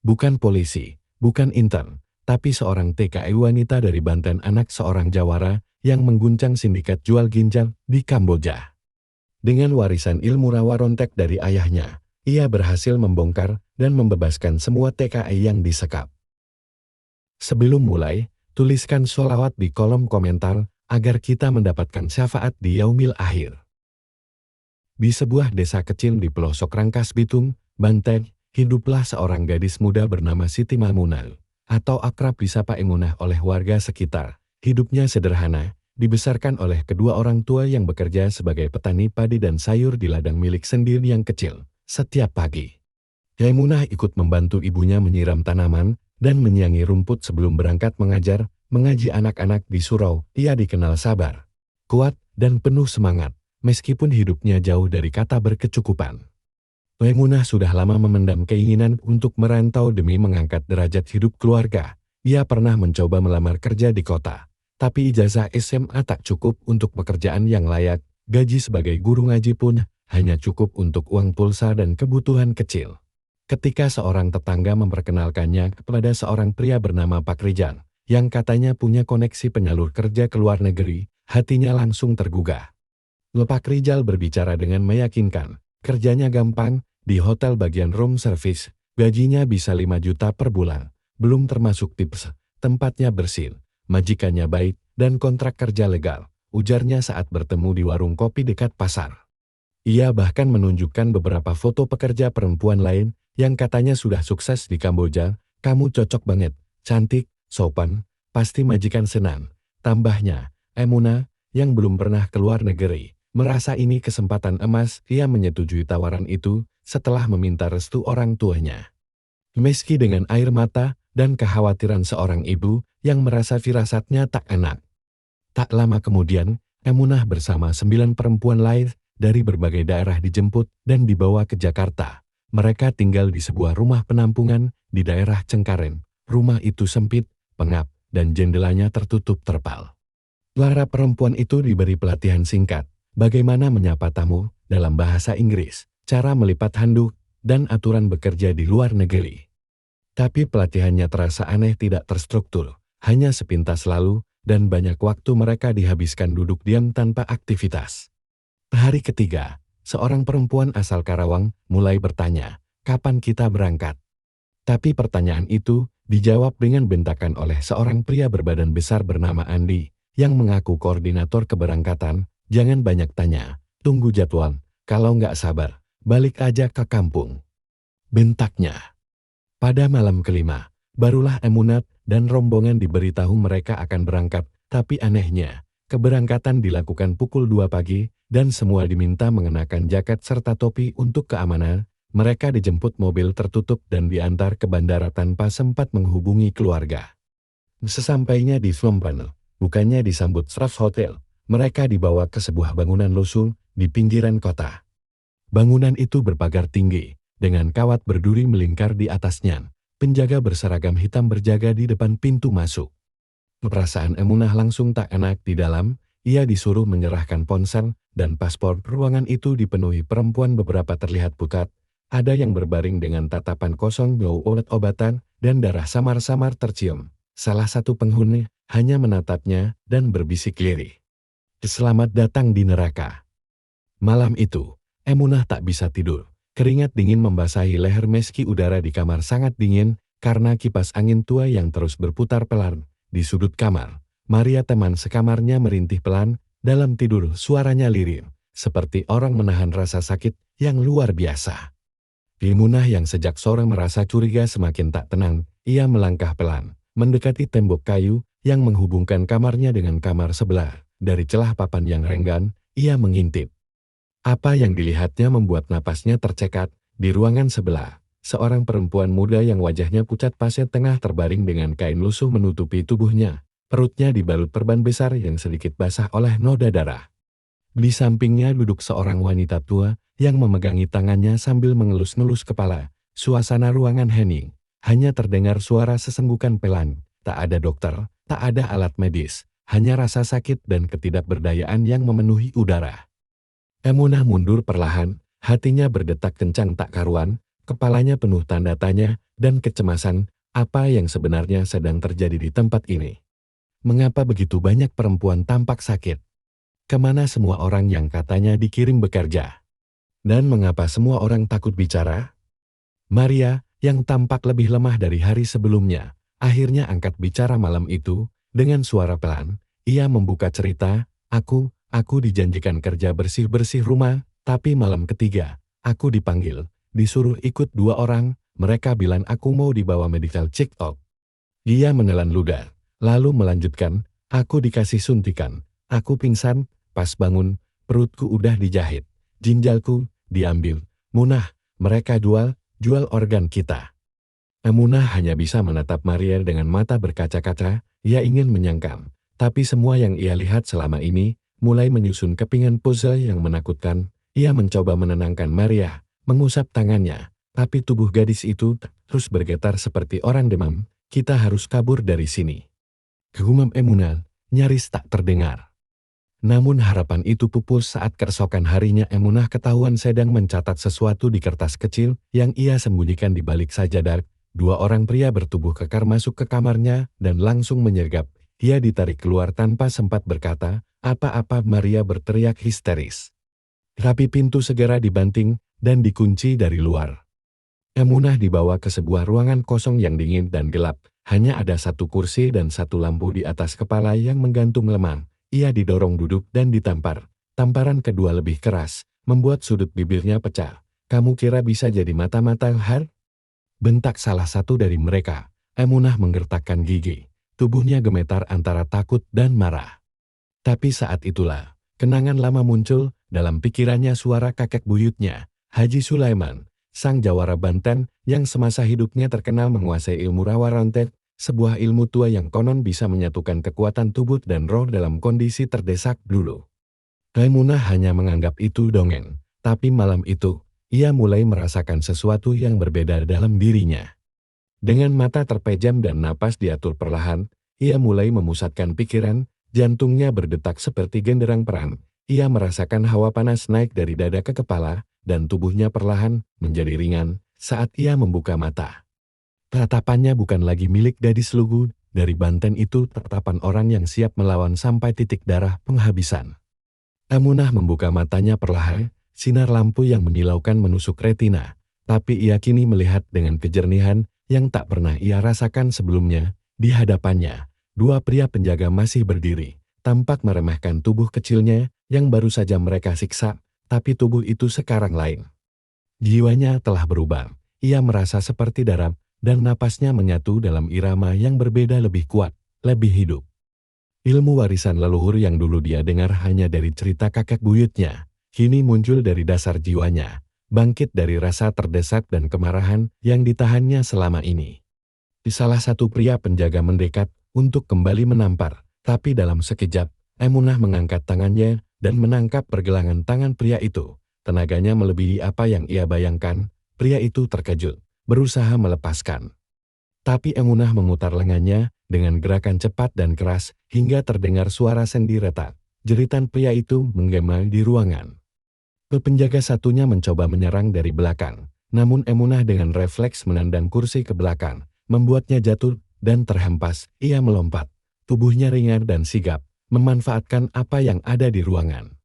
Bukan polisi, bukan intern, tapi seorang TKI wanita dari Banten, anak seorang jawara yang mengguncang sindikat jual ginjal di Kamboja. Dengan warisan ilmu rawa rontek dari ayahnya, ia berhasil membongkar dan membebaskan semua TKI yang disekap. Sebelum mulai, tuliskan sholawat di kolom komentar agar kita mendapatkan syafaat di yaumil akhir. Di sebuah desa kecil di pelosok Rangkas Bitung, Banten, hiduplah seorang gadis muda bernama Siti Maimunah, atau akrab disapa Emunah oleh warga sekitar. Hidupnya sederhana, dibesarkan oleh kedua orang tua yang bekerja sebagai petani padi dan sayur di ladang milik sendiri yang kecil. Setiap pagi, Maimunah ikut membantu ibunya menyiram tanaman dan menyiangi rumput sebelum berangkat mengaji anak-anak di surau. Ia dikenal sabar, kuat, dan penuh semangat, meskipun hidupnya jauh dari kata berkecukupan. Maimunah sudah lama memendam keinginan untuk merantau demi mengangkat derajat hidup keluarga. Ia pernah mencoba melamar kerja di kota, tapi ijazah SMA tak cukup untuk pekerjaan yang layak. Gaji sebagai guru ngaji pun hanya cukup untuk uang pulsa dan kebutuhan kecil. Ketika seorang tetangga memperkenalkannya kepada seorang pria bernama Pak Rijal, yang katanya punya koneksi penyalur kerja ke luar negeri, hatinya langsung tergugah. Pak Rijal berbicara dengan meyakinkan, kerjanya gampang, di hotel bagian room service, gajinya bisa 5 juta per bulan, belum termasuk tips, tempatnya bersih, majikannya baik, dan kontrak kerja legal, ujarnya saat bertemu di warung kopi dekat pasar. Ia bahkan menunjukkan beberapa foto pekerja perempuan lain yang katanya sudah sukses di Kamboja. Kamu cocok banget, cantik, sopan, pasti majikan senang. Tambahnya, Emunah, yang belum pernah keluar negeri, merasa ini kesempatan emas. Ia menyetujui tawaran itu setelah meminta restu orang tuanya. Meski dengan air mata dan kekhawatiran seorang ibu yang merasa firasatnya tak enak. Tak lama kemudian, Emunah bersama 9 perempuan lain dari berbagai daerah dijemput dan dibawa ke Jakarta. Mereka tinggal di sebuah rumah penampungan di daerah Cengkareng. Rumah itu sempit, pengap, dan jendelanya tertutup terpal. Para perempuan itu diberi pelatihan singkat, bagaimana menyapa tamu dalam bahasa Inggris, cara melipat handuk, dan aturan bekerja di luar negeri. Tapi pelatihannya terasa aneh, tidak terstruktur, hanya sepintas lalu, dan banyak waktu mereka dihabiskan duduk diam tanpa aktivitas. Hari ketiga, seorang perempuan asal Karawang mulai bertanya, kapan kita berangkat? Tapi pertanyaan itu dijawab dengan bentakan oleh seorang pria berbadan besar bernama Andi, yang mengaku koordinator keberangkatan. Jangan banyak tanya, tunggu jadwal, kalau nggak sabar, balik aja ke kampung, bentaknya. Pada malam kelima, barulah Emunah dan rombongan diberitahu mereka akan berangkat, tapi anehnya, keberangkatan dilakukan pukul 2 pagi, dan semua diminta mengenakan jaket serta topi untuk keamanan. Mereka dijemput mobil tertutup dan diantar ke bandara tanpa sempat menghubungi keluarga. Sesampainya di Phnom Penh, bukannya disambut staf hotel, mereka dibawa ke sebuah bangunan lusuh di pinggiran kota. Bangunan itu berpagar tinggi, dengan kawat berduri melingkar di atasnya. Penjaga berseragam hitam berjaga di depan pintu masuk. Perasaan Emunah langsung tak enak di dalam. Ia disuruh menyerahkan ponsel dan paspor. Ruangan itu dipenuhi perempuan, beberapa terlihat pucat. Ada yang berbaring dengan tatapan kosong, bau obat-obatan, dan darah samar-samar tercium. Salah satu penghuni hanya menatapnya dan berbisik lirih. Selamat datang di neraka. Malam itu, Emunah tak bisa tidur. Keringat dingin membasahi leher meski udara di kamar sangat dingin karena kipas angin tua yang terus berputar pelan. Di sudut kamar, Maria teman sekamarnya merintih pelan. Dalam tidur suaranya lirih, seperti orang menahan rasa sakit yang luar biasa. Emunah yang sejak sore merasa curiga semakin tak tenang. Ia melangkah pelan, mendekati tembok kayu yang menghubungkan kamarnya dengan kamar sebelah. Dari celah papan yang renggan, ia mengintip. Apa yang dilihatnya membuat napasnya tercekat. Di ruangan sebelah, seorang perempuan muda yang wajahnya pucat pasir tengah terbaring dengan kain lusuh menutupi tubuhnya. Perutnya dibalut perban besar yang sedikit basah oleh noda darah. Di sampingnya duduk seorang wanita tua yang memegangi tangannya sambil mengelus-ngelus kepala. Suasana ruangan hening, hanya terdengar suara sesenggukan pelan. Tak ada dokter, tak ada alat medis, hanya rasa sakit dan ketidakberdayaan yang memenuhi udara. Emunah mundur perlahan, hatinya berdetak kencang tak karuan, kepalanya penuh tanda tanya. dan kecemasan apa yang sebenarnya sedang terjadi di tempat ini. Mengapa begitu banyak perempuan tampak sakit? Kemana semua orang yang katanya dikirim bekerja? Dan mengapa semua orang takut bicara? Maria, yang tampak lebih lemah dari hari sebelumnya, akhirnya angkat bicara malam itu, dengan suara pelan. Ia membuka cerita, aku dijanjikan kerja bersih-bersih rumah, tapi malam ketiga, aku dipanggil, disuruh ikut 2 orang, mereka bilang aku mau dibawa medical check-up. Dia menelan ludah, lalu melanjutkan, aku dikasih suntikan, aku pingsan, pas bangun, perutku udah dijahit, ginjalku diambil, Munah, mereka jual organ kita. Emunah hanya bisa menatap Maria dengan mata berkaca-kaca, ia ingin menyangkal, tapi semua yang ia lihat selama ini, mulai menyusun kepingan puzzle yang menakutkan. Ia mencoba menenangkan Maria, mengusap tangannya, tapi tubuh gadis itu terus bergetar seperti orang demam. Kita harus kabur dari sini. Gumam Emunah, nyaris tak terdengar. Namun harapan itu pupus saat keesokan harinya Emunah ketahuan sedang mencatat sesuatu di kertas kecil yang ia sembunyikan di balik sajadah. 2 orang pria bertubuh kekar masuk ke kamarnya dan langsung menyergap. Ia ditarik keluar tanpa sempat berkata apa-apa. Maria berteriak histeris. Rapi pintu segera dibanting dan dikunci dari luar. Emunah dibawa ke sebuah ruangan kosong yang dingin dan gelap. Hanya ada 1 kursi dan 1 lampu di atas kepala yang menggantung lemah. Ia didorong duduk dan ditampar. Tamparan kedua lebih keras, membuat sudut bibirnya pecah. Kamu kira bisa jadi mata-mata, Har? Bentak salah satu dari mereka. Emunah menggertakkan gigi. Tubuhnya gemetar antara takut dan marah. Tapi saat itulah, kenangan lama muncul dalam pikirannya. Suara kakek buyutnya, Haji Sulaiman, sang jawara Banten yang semasa hidupnya terkenal menguasai ilmu rawa rontek, sebuah ilmu tua yang konon bisa menyatukan kekuatan tubuh dan roh dalam kondisi terdesak dulu. Emunah hanya menganggap itu dongeng, tapi malam itu, ia mulai merasakan sesuatu yang berbeda dalam dirinya. Dengan mata terpejam dan napas diatur perlahan, ia mulai memusatkan pikiran, jantungnya berdetak seperti genderang perang. Ia merasakan hawa panas naik dari dada ke kepala, dan tubuhnya perlahan menjadi ringan saat ia membuka mata. Tatapannya bukan lagi milik gadis lugu dari Banten itu, tatapan orang yang siap melawan sampai titik darah penghabisan. Emunah membuka matanya perlahan, sinar lampu yang menyilaukan menusuk retina, tapi ia kini melihat dengan kejernihan yang tak pernah ia rasakan sebelumnya. Di hadapannya, 2 pria penjaga masih berdiri, tampak meremehkan tubuh kecilnya yang baru saja mereka siksa, tapi tubuh itu sekarang lain. Jiwanya telah berubah, ia merasa seperti darah, dan napasnya menyatu dalam irama yang berbeda, lebih kuat, lebih hidup. Ilmu warisan leluhur yang dulu dia dengar hanya dari cerita kakek buyutnya, kini muncul dari dasar jiwanya, bangkit dari rasa terdesak dan kemarahan yang ditahannya selama ini. Di salah satu pria penjaga mendekat untuk kembali menampar, tapi dalam sekejap, Emunah mengangkat tangannya dan menangkap pergelangan tangan pria itu. Tenaganya melebihi apa yang ia bayangkan. Pria itu terkejut, berusaha melepaskan. Tapi Emunah memutar lengannya dengan gerakan cepat dan keras hingga terdengar suara sendi retak. Jeritan pria itu menggema di ruangan. Penjaga satunya mencoba menyerang dari belakang, namun Emunah dengan refleks menendang kursi ke belakang, membuatnya jatuh dan terhempas. Ia melompat, tubuhnya ringan dan sigap, memanfaatkan apa yang ada di ruangan.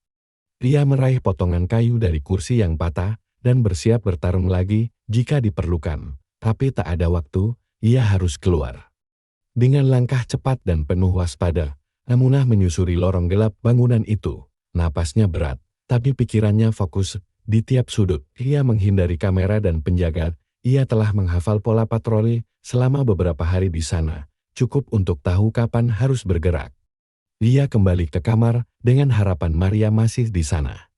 Ia meraih potongan kayu dari kursi yang patah dan bersiap bertarung lagi jika diperlukan. Tapi tak ada waktu, ia harus keluar. Dengan langkah cepat dan penuh waspada, Emunah menyusuri lorong gelap bangunan itu. Napasnya berat, tapi pikirannya fokus di tiap sudut. Ia menghindari kamera dan penjaga. Ia telah menghafal pola patroli selama beberapa hari di sana, cukup untuk tahu kapan harus bergerak. Dia kembali ke kamar dengan harapan Maria masih di sana.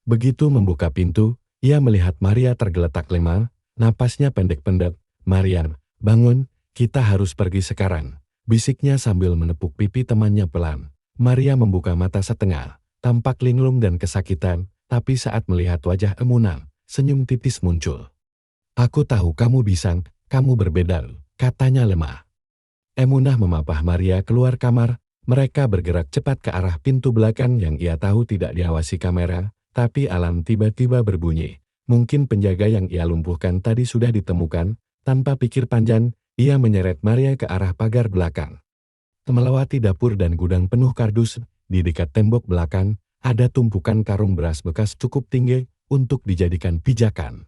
Begitu membuka pintu, ia melihat Maria tergeletak lemah, napasnya pendek-pendek. Maria, bangun, kita harus pergi sekarang, bisiknya sambil menepuk pipi temannya pelan. Maria membuka mata setengah, tampak linglung dan kesakitan, tapi saat melihat wajah Emunah, senyum tipis muncul. Aku tahu kamu bisa, kamu berbeda, katanya lemah. Emunah memapah Maria keluar kamar. Mereka bergerak cepat ke arah pintu belakang yang ia tahu tidak diawasi kamera, tapi alarm tiba-tiba berbunyi. Mungkin penjaga yang ia lumpuhkan tadi sudah ditemukan, Tanpa pikir panjang, ia menyeret Maria ke arah pagar belakang. Melewati dapur dan gudang penuh kardus, di dekat tembok belakang, ada tumpukan karung beras bekas cukup tinggi untuk dijadikan pijakan.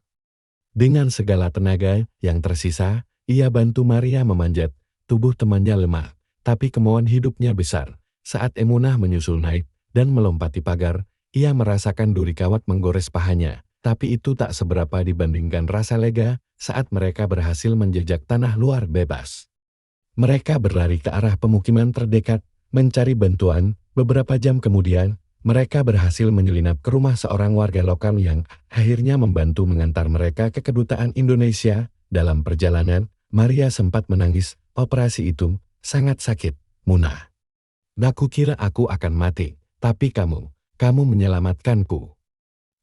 Dengan segala tenaga yang tersisa, ia bantu Maria memanjat. Tubuh temannya lemah, tapi kemauan hidupnya besar. Saat Emunah menyusul naik dan melompati pagar, ia merasakan duri kawat menggores pahanya. Tapi itu tak seberapa dibandingkan rasa lega saat mereka berhasil menjejak tanah luar bebas. Mereka berlari ke arah pemukiman terdekat, mencari bantuan. Beberapa jam kemudian, mereka berhasil menyelinap ke rumah seorang warga lokal yang akhirnya membantu mengantar mereka ke kedutaan Indonesia. Dalam perjalanan, Maria sempat menangis. Operasi itu sangat sakit, Munah. Aku kira aku akan mati, tapi kamu menyelamatkanku.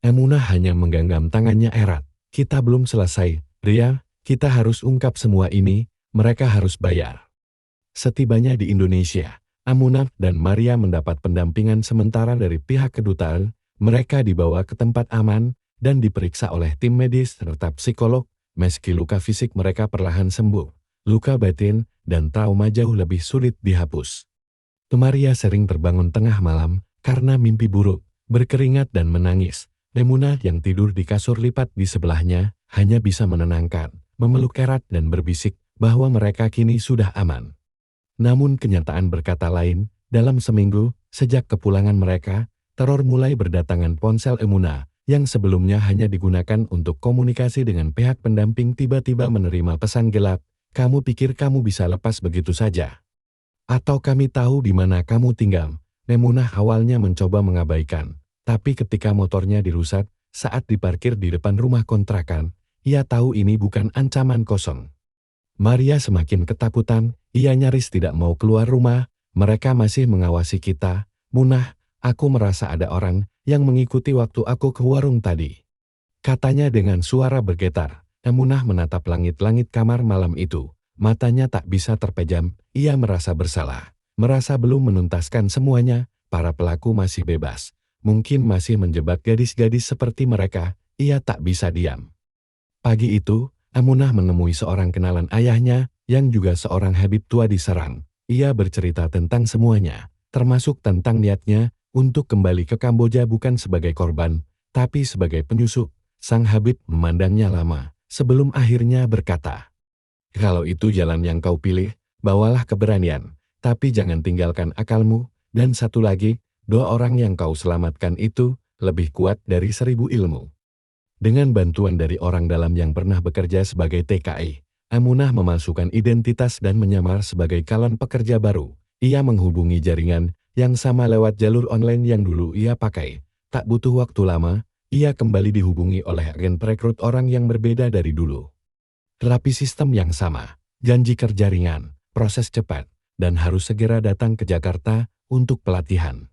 Emunah hanya menggenggam tangannya erat. Kita belum selesai, Ria, kita harus ungkap semua ini, mereka harus bayar. Setibanya di Indonesia, Emunah dan Maria mendapat pendampingan sementara dari pihak kedutaan. Mereka dibawa ke tempat aman dan diperiksa oleh tim medis serta psikolog. Meski luka fisik mereka perlahan sembuh, luka batin dan trauma jauh lebih sulit dihapus. Maria sering terbangun tengah malam karena mimpi buruk, berkeringat dan menangis. Emunah yang tidur di kasur lipat di sebelahnya hanya bisa menenangkan, memeluk erat dan berbisik bahwa mereka kini sudah aman. Namun kenyataan berkata lain. Dalam seminggu sejak kepulangan mereka, teror mulai berdatangan. Ponsel Emunah yang sebelumnya hanya digunakan untuk komunikasi dengan pihak pendamping tiba-tiba menerima pesan gelap. Kamu pikir kamu bisa lepas begitu saja? Atau kami tahu di mana kamu tinggal? Emunah awalnya mencoba mengabaikan. Tapi ketika motornya dirusak saat diparkir di depan rumah kontrakan, ia tahu ini bukan ancaman kosong. Maria semakin ketakutan, ia nyaris tidak mau keluar rumah. Mereka masih mengawasi kita. Munah, aku merasa ada orang yang mengikuti waktu aku ke warung tadi. Katanya dengan suara bergetar. Emunah menatap langit-langit kamar malam itu. Matanya tak bisa terpejam, ia merasa bersalah. Merasa belum menuntaskan semuanya, para pelaku masih bebas. Mungkin masih menjebak gadis-gadis seperti mereka, ia tak bisa diam. Pagi itu, Emunah menemui seorang kenalan ayahnya, yang juga seorang habib tua di Serang. Ia bercerita tentang semuanya, termasuk tentang niatnya untuk kembali ke Kamboja bukan sebagai korban, tapi sebagai penyusup. Sang habib memandangnya lama, sebelum akhirnya berkata, "Kalau itu jalan yang kau pilih, bawalah keberanian, tapi jangan tinggalkan akalmu, dan satu lagi, 2 orang yang kau selamatkan itu lebih kuat dari 1000 ilmu." Dengan bantuan dari orang dalam yang pernah bekerja sebagai TKI, Emunah memasukkan identitas dan menyamar sebagai calon pekerja baru. Ia menghubungi jaringan yang sama lewat jalur online yang dulu ia pakai. Tak butuh waktu lama, ia kembali dihubungi oleh agen perekrut orang yang berbeda dari dulu. Terapi sistem yang sama, janji kerja ringan, proses cepat, dan harus segera datang ke Jakarta untuk pelatihan.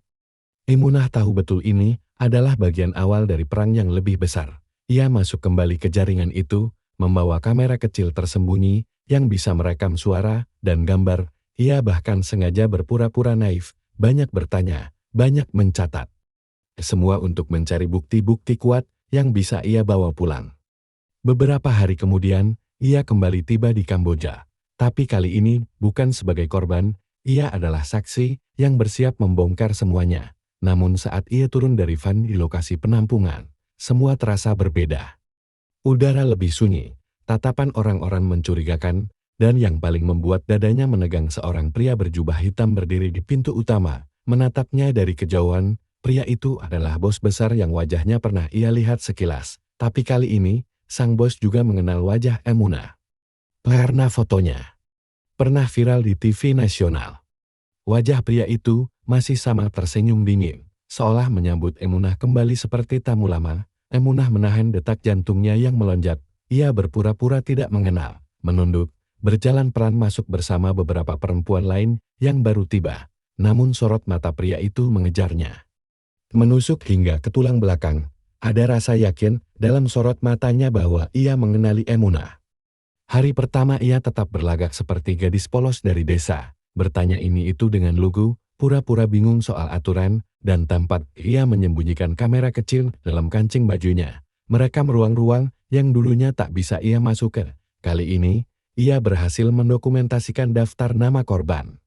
Emunah tahu betul ini adalah bagian awal dari perang yang lebih besar. Ia masuk kembali ke jaringan itu, membawa kamera kecil tersembunyi yang bisa merekam suara dan gambar. Ia bahkan sengaja berpura-pura naif, banyak bertanya, banyak mencatat. Semua untuk mencari bukti-bukti kuat yang bisa ia bawa pulang. Beberapa hari kemudian, ia kembali tiba di Kamboja. Tapi kali ini bukan sebagai korban, ia adalah saksi yang bersiap membongkar semuanya. Namun saat ia turun dari van di lokasi penampungan, semua terasa berbeda. Udara lebih sunyi, tatapan orang-orang mencurigakan, dan yang paling membuat dadanya menegang seorang pria berjubah hitam berdiri di pintu utama, menatapnya dari kejauhan. Pria itu adalah bos besar yang wajahnya pernah ia lihat sekilas, tapi kali ini, sang bos juga mengenal wajah Emunah. Karena fotonya pernah viral di TV nasional. Wajah pria itu masih sama tersenyum dingin, seolah menyambut Emunah kembali seperti tamu lama. Emunah menahan detak jantungnya yang melonjak. Ia berpura-pura tidak mengenal, menunduk, berjalan pelan masuk bersama beberapa perempuan lain yang baru tiba. Namun sorot mata pria itu mengejarnya. Menusuk hingga ke tulang belakang. Ada rasa yakin dalam sorot matanya bahwa ia mengenali Emunah. Hari pertama ia tetap berlagak seperti gadis polos dari desa. Bertanya ini itu dengan lugu, pura-pura bingung soal aturan, dan tampak ia menyembunyikan kamera kecil dalam kancing bajunya. Merekam ruang-ruang yang dulunya tak bisa ia masukkan. Kali ini, ia berhasil mendokumentasikan daftar nama korban.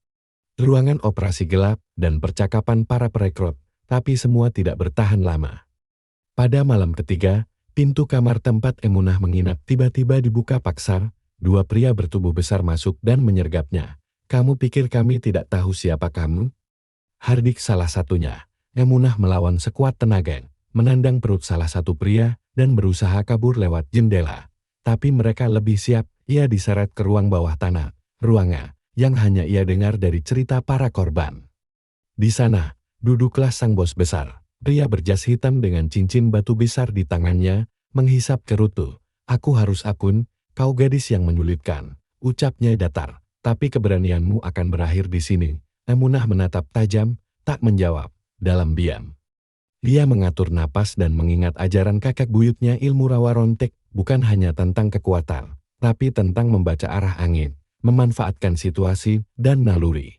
Ruangan operasi gelap dan percakapan para perekrut, tapi semua tidak bertahan lama. Pada malam ketiga, pintu kamar tempat Emunah menginap tiba-tiba dibuka paksa. Dua pria bertubuh besar masuk dan menyergapnya. "Kamu pikir kami tidak tahu siapa kamu?" Hardik salah satunya. Emunah melawan sekuat tenaga, menandang perut salah satu pria, dan berusaha kabur lewat jendela. Tapi mereka lebih siap, ia diseret ke ruang bawah tanah, ruangan yang hanya ia dengar dari cerita para korban. Di sana, duduklah sang bos besar. Pria berjas hitam dengan cincin batu besar di tangannya, menghisap kerutu. "Aku harus akun, kau gadis yang menyulitkan," ucapnya datar. "Tapi keberanianmu akan berakhir di sini." Emunah menatap tajam, tak menjawab, dalam diam. Dia mengatur napas dan mengingat ajaran kakek buyutnya ilmu rawa rontek, bukan hanya tentang kekuatan, tapi tentang membaca arah angin, memanfaatkan situasi, dan naluri.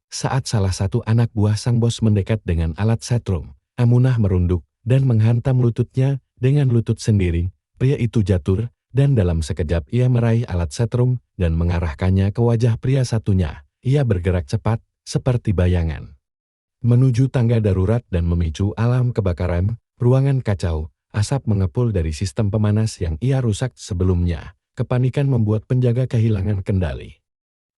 Saat salah satu anak buah sang bos mendekat dengan alat setrum, Emunah merunduk dan menghantam lututnya dengan lutut sendiri. Pria itu jatuh, dan dalam sekejap ia meraih alat setrum dan mengarahkannya ke wajah pria satunya. Ia bergerak cepat, seperti bayangan, menuju tangga darurat dan memicu alarm kebakaran. Ruangan kacau, asap mengepul dari sistem pemanas yang ia rusak sebelumnya. Kepanikan membuat penjaga kehilangan kendali.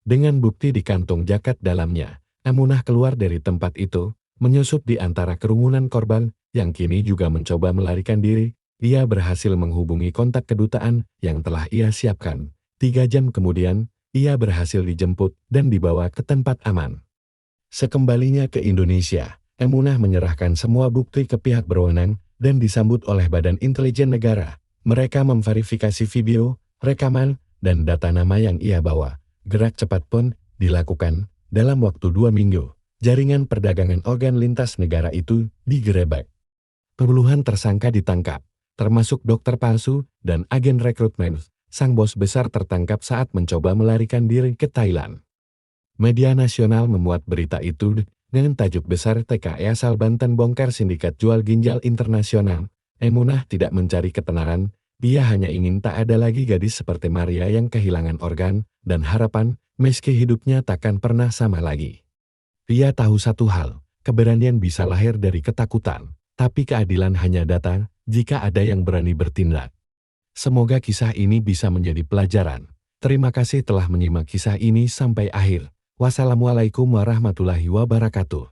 Dengan bukti di kantung jaket dalamnya, Emunah keluar dari tempat itu, menyusup di antara kerumunan korban, yang kini juga mencoba melarikan diri. Ia berhasil menghubungi kontak kedutaan yang telah ia siapkan. 3 jam kemudian, ia berhasil dijemput dan dibawa ke tempat aman. Sekembalinya ke Indonesia, Emunah menyerahkan semua bukti ke pihak berwenang dan disambut oleh Badan Intelijen Negara. Mereka memverifikasi video, rekaman, dan data nama yang ia bawa. Gerak cepat pun dilakukan. Dalam waktu 2 minggu, jaringan perdagangan organ lintas negara itu digerebek. Puluhan tersangka ditangkap, termasuk dokter palsu dan agen rekrutmen. Sang bos besar tertangkap saat mencoba melarikan diri ke Thailand. Media nasional memuat berita itu dengan tajuk besar "TKI asal Banten bongkar sindikat jual ginjal internasional." Emunah tidak mencari ketenaran, dia hanya ingin tak ada lagi gadis seperti Maria yang kehilangan organ dan harapan, meski hidupnya takkan pernah sama lagi. Dia tahu satu hal, keberanian bisa lahir dari ketakutan, tapi keadilan hanya datang jika ada yang berani bertindak. Semoga kisah ini bisa menjadi pelajaran. Terima kasih telah menyimak kisah ini sampai akhir. Wassalamualaikum warahmatullahi wabarakatuh.